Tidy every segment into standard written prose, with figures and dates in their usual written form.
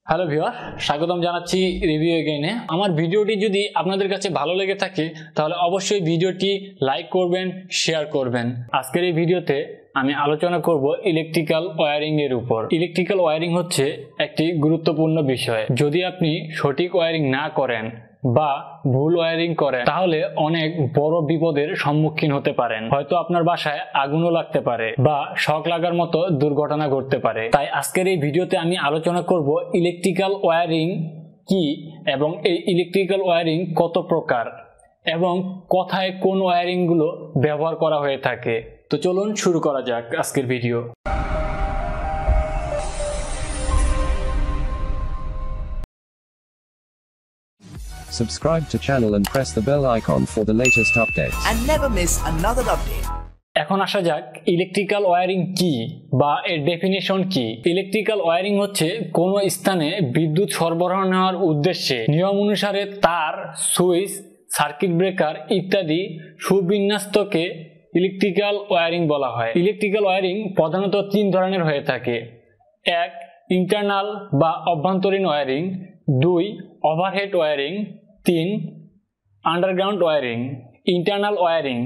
Hello viewer, স্বাগতম জানাচ্ছি review এগেইনে। আমার ভিডিওটি যদি আপনাদের কাছে ভালো লেগে থাকে তাহলে অবশ্যই ভিডিওটি লাইক করবেন, শেয়ার করবেন। আজকের এই ভিডিওতে আমি আলোচনা করব ইলেকট্রিক্যাল ওয়্যারিং এর উপর। ইলেকট্রিক্যাল ওয়্যারিং হচ্ছে একটি গুরুত্বপূর্ণ বিষয়। যদি আপনি সঠিক ওয়্যারিং না করেন বা ভুল ওয়্যারিং করেন তাহলে অনেক বড় বিপদের সম্মুখীন হতে পারেন। হয়তো আপনার বাসায় আগুনও লাগতে পারে বা শক লাগার মতো দুর্ঘটনা ঘটতে পারে। তাই আজকের এই ভিডিওতে আমি আলোচনা করব ইলেকট্রিক্যাল ওয়্যারিং কি এবং এই ইলেকট্রিক্যাল ওয়্যারিং কত প্রকার এবং কোথায় কোন ওয়্যারিং গুলো ব্যবহার করা হয়ে থাকে। তো চলুন শুরু করা যাক আজকের video. Subscribe to channel and press the bell icon for the latest updates. And never miss another update. এখন আসা যাক ইলেকট্রিক্যাল ওয়্যারিং কি বা এর ডেফিনিশন কি। ইলেকট্রিক্যাল ওয়্যারিং হচ্ছে কোনো স্থানে বিদ্যুৎ সরবরাহ নেওয়ার উদ্দেশ্যে নিয়ম অনুসারে তার, সুইচ, সার্কিট ব্রেকার ইত্যাদি সুবিন্যস্তকে ইলেকট্রিক্যাল ওয়্যারিং বলা হয়। ইলেকট্রিক্যাল ওয়্যারিং প্রধানত তিন ধরনের হয়ে থাকে। এক, ইন্টারনাল বা অভ্যন্তরীণ ওয়্যারিং। দুই, ওভারহেড ওয়্যারিং। তিন, আন্ডারগ্রাউন্ড ওয়্যারিং। ইন্টারনাল ওয়্যারিং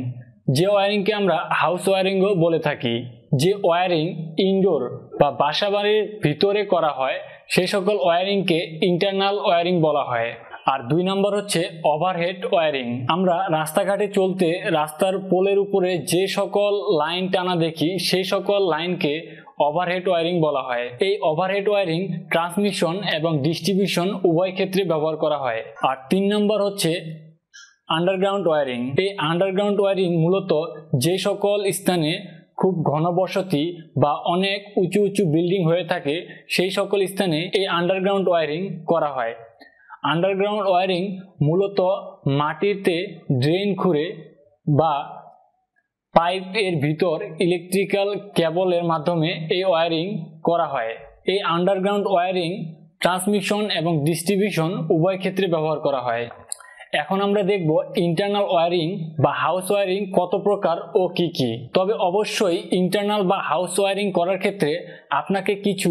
যে ওয়্যারিংকে আমরা হাউস ওয়্যারিংও বলে থাকি। যে ওয়্যারিং ইনডোর বা বাসাবাড়ির ভিতরে করা হয় সেই সকল ওয়্যারিংকে ইন্টারনাল ওয়্যারিং বলা হয়। আর দুই নম্বর হচ্ছে ওভারহেড ওয়্যারিং। আমরা রাস্তাঘাটে চলতে রাস্তার পোলের উপরে যে সকল লাইন টানা দেখি সেই সকল লাইনকে ওভারহেড ওয়্যারিং বলা হয়। এই ওভারহেড ওয়্যারিং ট্রান্সমিশন এবং ডিস্ট্রিবিউশন উভয় ক্ষেত্রে ব্যবহার করা হয়। আর তিন নম্বর হচ্ছে আন্ডারগ্রাউন্ড ওয়্যারিং। এই আন্ডারগ্রাউন্ড ওয়্যারিং মূলত যে সকল স্থানে খুব ঘনবসতি বা অনেক উঁচু উঁচু বিল্ডিং হয়ে থাকে সেই সকল স্থানে এই আন্ডারগ্রাউন্ড ওয়্যারিং করা হয়। আন্ডারগ্রাউন্ড ওয়্যারিং মূলত মাটিতে ড্রেন খুঁড়ে বা পাইপের ভিতর ইলেকট্রিক্যাল কেবলের মাধ্যমে এই ওয়্যারিং করা হয়। এই আন্ডারগ্রাউন্ড ওয়্যারিং ট্রান্সমিশন এবং ডিস্ট্রিবিউশন উভয় ক্ষেত্রে ব্যবহার করা হয়। এখন আমরা দেখব ইন্টারনাল ওয়্যারিং বা হাউস ওয়্যারিং কত প্রকার ও কি কি। তবে অবশ্যই ইন্টারনাল বা হাউস ওয়্যারিং করার ক্ষেত্রে আপনাকে কিছু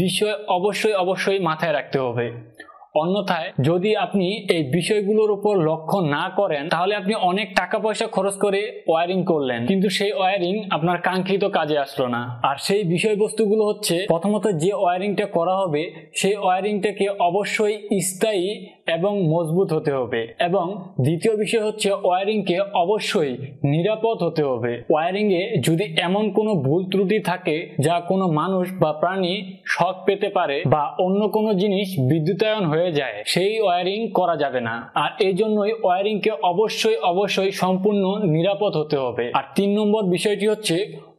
বিষয় অবশ্যই মাথায় রাখতে হবে। অন্যথায় যদি আপনি এই বিষয়গুলোর উপর লক্ষ্য না করেন তাহলে আপনি অনেক টাকা পয়সা খরচ করে ওয়্যারিং করলেন কিন্তু সেই ওয়্যারিং আপনার কাঙ্ক্ষিত কাজে আসলো না। আর সেই বিষয়বস্তুগুলো হচ্ছে, প্রথমত যে ওয়্যারিংটা করা হবে সেই ওয়্যারিংটাকে অবশ্যই স্থায়ী এবং মজবুত হতে হবে, এবং দ্বিতীয় বিষয় হচ্ছে ওয়্যারিংকে অবশ্যই নিরাপদ হতে হবে। ওয়্যারিংয়ে যদি এমন কোনো ভুল ত্রুটি থাকে যা কোনো মানুষ বা প্রাণী শক পেতে পারে বা অন্য কোনো জিনিস বিদ্যুতায়ন হয়ে যায়, সেই ওয়্যারিং করা যাবে না। আর এই জন্যই ওয়্যারিংকে অবশ্যই সম্পূর্ণ নিরাপদ হতে হবে। আর তিন নম্বর বিষয়টি হচ্ছে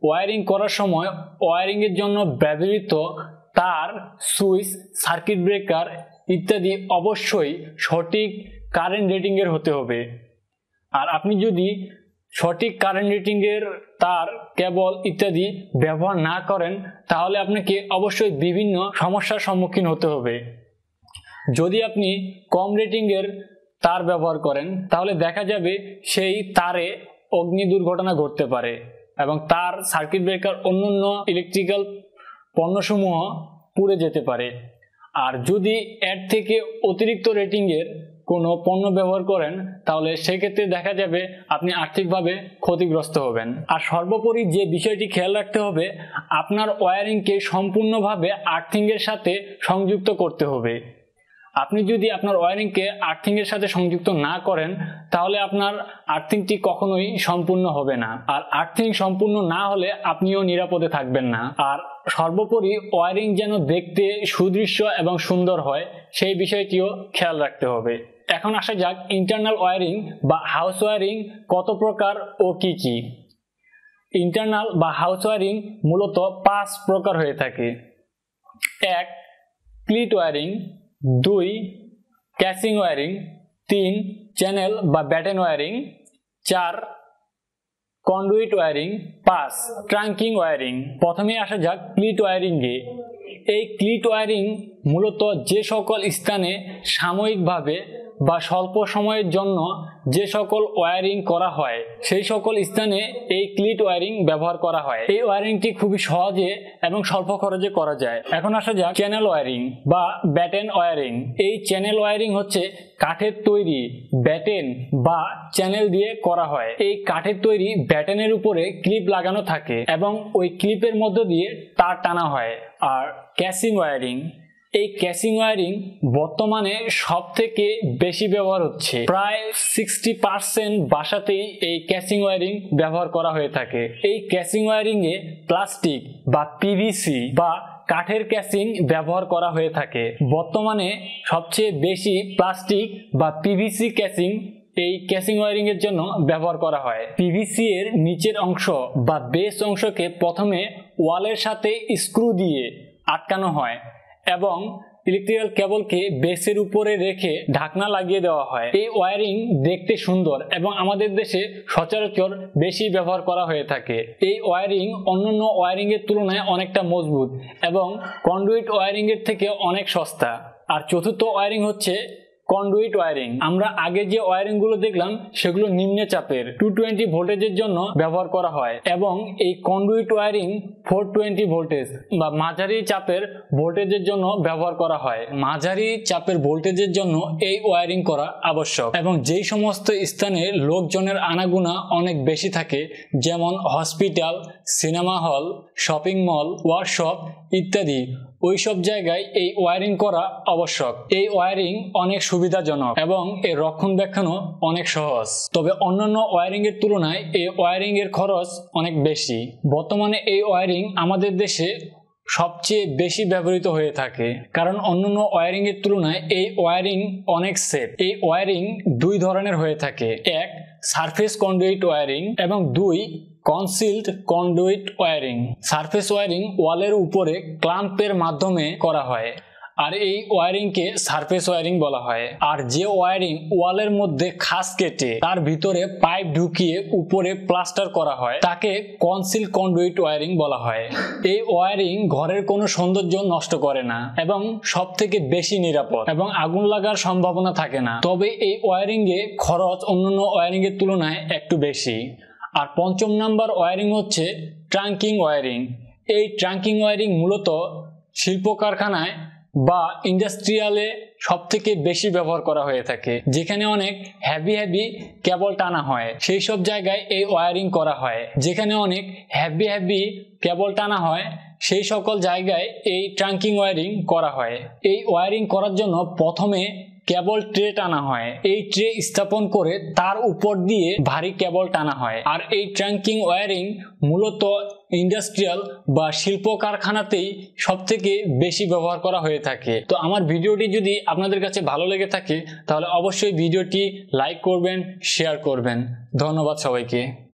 ওয়্যারিং করার সময় ওয়্যারিং এর জন্য ব্যবহৃত তার, সুইচ, সার্কিট ব্রেকার ইত্যাদি অবশ্যই সঠিক কারেন্ট রেটিং এর হতে হবে। আর আপনি যদি সঠিক কারেন্ট রেটিং এর তার, কেবল ইত্যাদি ব্যবহার না করেন তাহলে আপনাকে অবশ্যই বিভিন্ন সমস্যার সম্মুখীন হতে হবে। যদি আপনি কম রেটিং এর তার ব্যবহার করেন তাহলে দেখা যাবে সেই তারে অগ্নি দুর্ঘটনা ঘটতে পারে এবং তার, সার্কিট ব্রেকার, অন্যান্য ইলেকট্রিক্যাল পণ্যসমূহ পুড়ে যেতে পারে। আর যদি এর থেকে অতিরিক্ত রেটিং এর কোনো পণ্য ব্যবহার করেন তাহলে সেক্ষেত্রে দেখা যাবে আপনি আর্থিকভাবে ক্ষতিগ্রস্ত হবেন। আর সর্বোপরি যে বিষয়টি খেয়াল রাখতে হবে, আপনার ওয়্যারিংকে সম্পূর্ণভাবে আর্থিং এর সাথে সংযুক্ত করতে হবে। আপনি যদি আপনার ওয়্যারিংকে আর্থিং এর সাথে সংযুক্ত না করেন তাহলে আপনার আর্থিংটি কখনোই সম্পূর্ণ হবে না। আর আর্থিং সম্পূর্ণ না হলে আপনিও নিরাপদে থাকবেন না। আর সর্বোপরি ওয়্যারিং যেন দেখতে সুদৃশ্য এবং সুন্দর হয় সেই বিষয়টিও খেয়াল রাখতে হবে। এখন আসা যাক ইন্টারনাল ওয়্যারিং বা হাউস ওয়্যারিং কত প্রকার ও কি কি। ইন্টারনাল বা হাউস ওয়্যারিং মূলত 5 প্রকার হয়ে থাকে। 1, cleat wiring. 2, casing wiring. 3, channel বা batten wiring. 4, conduit wiring. 5, trunking wiring. প্রথমে আসা যাক ক্লিট ওয়্যারিং এ। এই ক্লিট ওয়্যারিং মূলত যে সকল স্থানে সাময়িকভাবে বা স্বল্প সময়ের জন্য যে সকল ওয়্যারিং করা হয় সেই সকল স্থানে এই ক্লিট ওয়্যারিং ব্যবহার করা হয়। এই ওয়্যারিংটি খুবই সহজে এবং স্বল্প খরচে করা যায়। এখন আসা যাক চ্যানেল ওয়্যারিং বা ব্যাটেন ওয়্যারিং। এই চ্যানেল ওয়্যারিং হচ্ছে কাঠের তৈরি ব্যাটেন বা চ্যানেল দিয়ে করা হয়। এই কাঠের তৈরি ব্যাটেনের উপরে ক্লিপ লাগানো থাকে এবং ওই ক্লিপের মধ্য দিয়ে তার টানা হয়। আর ক্যাসিং ওয়্যারিং, এই ক্যাসিং ওয়্যারিং বর্তমানে সব থেকে বেশি ব্যবহার হচ্ছে। প্রায় 60% বাসাতেই এই ক্যাসিং ওয়্যারিং ব্যবহার করা হয়ে থাকে। এই ক্যাসিং ওয়্যারিং এ প্লাস্টিক বা পিভিসি বা কাঠের ক্যাসিং ব্যবহার করা হয়ে থাকে। বর্তমানে সবচেয়ে বেশি প্লাস্টিক বা পিভিসি ক্যাসিং এই ক্যাসিং ওয়্যারিং এর জন্য ব্যবহার করা হয়। পিভিসি এর নিচের অংশ বা বেস অংশকে প্রথমে ওয়ালের সাথে স্ক্রু দিয়ে আটকানো হয় এবং ইলেকট্রিক্যাল কেবলকে বেসের উপরে রেখে ঢাকনা লাগিয়ে দেওয়া হয়। এই ওয়্যারিং দেখতে সুন্দর এবং আমাদের দেশে সচরাচর বেশি ব্যবহার করা হয়ে থাকে। এই ওয়্যারিং অন্যান্য ওয়্যারিং এর তুলনায় অনেকটা মজবুত এবং কন্ডুইট ওয়্যারিং এর থেকে অনেক সস্তা। আর চতুর্থ ওয়্যারিং হচ্ছে কন্ডুইট ওয়্যারিং। আমরা আগে যে ওয়্যারিং গুলো দেখলাম সেগুলো নিম্ন চাপের 220 ভোল্টেজের জন্য ব্যবহার করা হয় এবং এই কন্ডুইট ওয়্যারিং 420 ভোল্টেজ বা মাঝারি চাপের ভোল্টেজের জন্য ব্যবহার করা হয়। মাঝারি চাপের ভোল্টেজের জন্য এই ওয়্যারিং করা আবশ্যক এবং যেই সমস্ত স্থানে লোকজনের আনাগোনা অনেক বেশি থাকে, যেমন hospital, cinema hall, shopping mall, workshop ইত্যাদি, ওইসব জায়গায় এই ওয়্যারিং করা আবশ্যক। এই ওয়্যারিং অনেক সুবিধাজনক এবং এর রক্ষণাবেক্ষণও অনেক সহজ। তবে অন্যান্য ওয়্যারিং এর তুলনায় এই ওয়্যারিং এর খরচ অনেক বেশি। বর্তমানে এই ওয়্যারিং আমাদের দেশে সবচেয়ে বেশি ব্যবহৃত হয়ে থাকে, কারণ অন্যান্য ওয়্যারিং এর তুলনায় এই ওয়্যারিং অনেক সেফ। এই ওয়্যারিং দুই ধরনের হয়ে থাকে, এক সারফেস কন্ডুইট ওয়্যারিং এবং দুই কনসিলড কন্ডুইট ওয়্যারিং। সারফেস ওয়্যারিং ওয়ালের উপরে ক্লাম্পের মাধ্যমে করা হয় আর এই ওয়্যারিংকে সারফেস ওয়্যারিং বলা হয়। আর যে ওয়্যারিং ওয়ালের মধ্যে খাস কেটে তার ভিতরে পাইপ ঢুকিয়ে উপরে প্লাস্টার করা হয় তাকে কনসিলড কন্ডুইট ওয়্যারিং বলা হয়। এই ওয়্যারিং ঘরের কোনো সৌন্দর্য নষ্ট করে না এবং সব থেকে বেশি নিরাপদ এবং আগুন লাগার সম্ভাবনা থাকে না। তবে এই ওয়্যারিং এ খরচ অন্যান্য ওয়্যারিং এর তুলনায় একটু বেশি। আর পঞ্চম নাম্বার ওয়্যারিং হচ্ছে ট্রাঙ্কিং ওয়্যারিং। এই ট্রাঙ্কিং ওয়্যারিং মূলত শিল্প কারখানায় বা ইন্ডাস্ট্রিয়ালে সব থেকে বেশি ব্যবহার করা হয়ে থাকে, যেখানে অনেক হেভি কেবল টানা হয়। সেই সব জায়গায় এই ওয়্যারিং করা হয়। যেখানে অনেক হেভি কেবল টানা হয় সেই সকল জায়গায় এই ট্রাঙ্কিং ওয়্যারিং করা হয়। এই ওয়্যারিং করার জন্য প্রথমে কেবল ট্রে টানা হয়। এই ট্রে স্থাপন করে তার উপর দিয়ে ভারী কেবল টানা হয়। আর এই ট্রাঙ্কিং ওয়্যারিং মূলত ইন্ডাস্ট্রিয়াল বা শিল্প কারখানাতেই সব থেকে বেশি ব্যবহার করা হয়ে থাকে। তো আমার ভিডিওটি যদি আপনাদের কাছে ভালো লেগে থাকে তাহলে অবশ্যই ভিডিওটি লাইক করবেন, শেয়ার করবেন। ধন্যবাদ সবাইকে।